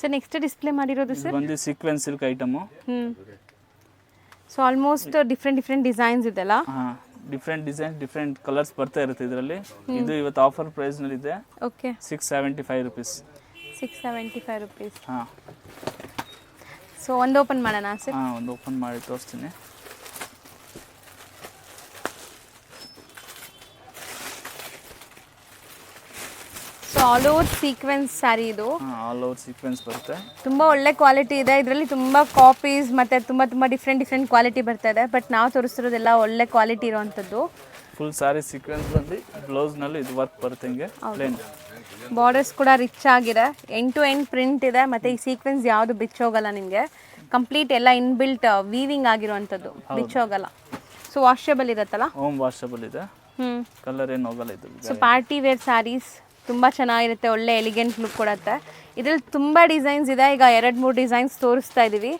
Sir next display ಮಾಡಿರೋದು sir ಬಂದು sequence silk item. So almost different designs ಇದೆಲ್ಲ. ಹಾಂ, ಡಿಫ್ರೆಂಟ್ ಡಿಸೈನ್ಸ್ ಡಿಫ್ರೆಂಟ್ ಕಲರ್ಸ್ ಬರ್ತಾ ಇರುತ್ತೆ ಇದರಲ್ಲಿ. ಇದು ಇವತ್ತು ಆಫರ್ ಪ್ರೈಸ್ನಲ್ಲಿದೆ. Okay, 675 rupees. 675 ರುಪೀಸ್. ಹಾಂ, ಸೊ ಒಂದು ಓಪನ್ ಮಾಡೋಣ ಸರ್? ಹಾಂ, ಒಂದು ಓಪನ್ ಮಾಡಿ ತೋರಿಸ್ತೀನಿ. So all over sequence sari ಇದು. ಆಲ್ ಓವರ್ ಸೀಕ್ವೆನ್ಸ್ ಬರುತ್ತೆ. ತುಂಬ ಒಳ್ಳೆ ಕ್ವಾಲಿಟಿ ಇದೆ ಇದರಲ್ಲಿ. ತುಂಬ ಕಾಪೀಸ್ ಮತ್ತು ತುಂಬ ಡಿಫ್ರೆಂಟ್ ಕ್ವಾಲಿಟಿ ಬರ್ತಾ ಇದೆ. ಬಟ್ ನಾವು ತೋರಿಸ್ತಿರೋದೆಲ್ಲ ಒಳ್ಳೆ ಕ್ವಾಲಿಟಿ ಇರೋವಂಥದ್ದು. ಫುಲ್ ಸಾರಿ ಸೀಕ್ವೆನ್ಸ್ ಬಂದು ಬ್ಲೌಸ್ನಲ್ಲಿ ಇದು ವರ್ಕ್ ಬರುತ್ತೆ ಹಿಂಗೆ ಪ್ಲೇನ್. ಬಾರ್ಡರ್ಸ್ ಕೂಡ ರಿಚ್ ಆಗಿದೆ, ಎಂಡ್ ಟು ಎಂಡ್ ಪ್ರಿಂಟ್ ಇದೆ. ಮತ್ತು ಈ ಸೀಕ್ವೆನ್ಸ್ ಯಾವುದು ಬಿಚ್ಚೋಗಲ್ಲ ನಿಮಗೆ. ಕಂಪ್ಲೀಟ್ ಎಲ್ಲ ಇನ್ಬಿಲ್ಟ್ ವೀವಿಂಗ್ ಆಗಿರುವಂಥದ್ದು, ಬಿಚ್ಚೋಗಲ್ಲ. ಸೊ ವಾಷಬಲ್ ಇರುತ್ತಲ್ಲ? ಹೋಮ್ ವಾಷಬಲ್ ಇದೆ. ಕಲರ್ ಏನು ಹೋಗಲ್ಲ ಇದು. ಸೊ ಪಾರ್ಟಿ ವೇರ್ ಸ್ಯಾರೀಸ್ ತುಂಬ ಚೆನ್ನಾಗಿರುತ್ತೆ, ಒಳ್ಳೆ ಎಲಿಗೆಂಟ್ ಲುಕ್ ಕೊಡುತ್ತೆ. ಇದರಲ್ಲಿ ತುಂಬ ಡಿಸೈನ್ಸ್ ಇದೆ. ಈಗ 2-3 ಡಿಸೈನ್ಸ್ ತೋರಿಸ್ತಾ ಇದ್ದೀವಿ.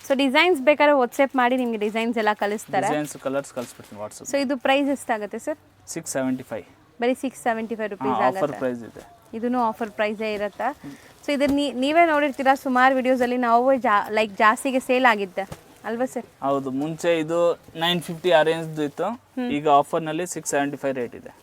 ಸೊ ಡಿಸೈನ್ಸ್ ಬೇಕಾದ್ರೆ ವಾಟ್ಸಪ್ ಮಾಡಿ ನಿಮಗೆ ಡಿಸೈನ್ಸ್ ಎಲ್ಲ ಕಳಿಸ್ತಾರೆ. ಡಿಸೈನ್ಸ್ ಕಲರ್ಸ್ ಕಳಿಸ್ಬಿಡ್ತೀನಿ ವಾಟ್ಸಪ್. ಸೊ ಇದು ಪ್ರೈಸ್ ಎಷ್ಟಾಗುತ್ತೆ ಸರ್? 675. ಬರೀ 675 ರುಪೀಸ್ ಆಫರ್ ಆಗುತ್ತೆ. ಪ್ರೈಸ್ ಇದೆ. ಇದೂ ಆಫರ್ ಪ್ರೈಸೇ ಇರುತ್ತೆ. ಸೊ ಇದನ್ನ ನೀವೇ ನೋಡಿರ್ತೀರಾ ಸುಮಾರು ವಿಡಿಯೋಸಲ್ಲಿ. ನಾವು ಜಾಸ್ತಿಗೆ ಸೇಲ್ ಆಗಿದ್ದೆ ಅಲ್ವಾ ಸರ್? ಹೌದು, ಮುಂಚೆ ಇದು 950 ಆ ರೇಂಜ್ ಇತ್ತು. ಈಗ ಆಫರ್ನಲ್ಲಿ 675 ರೇಟ್ ಇದೆ.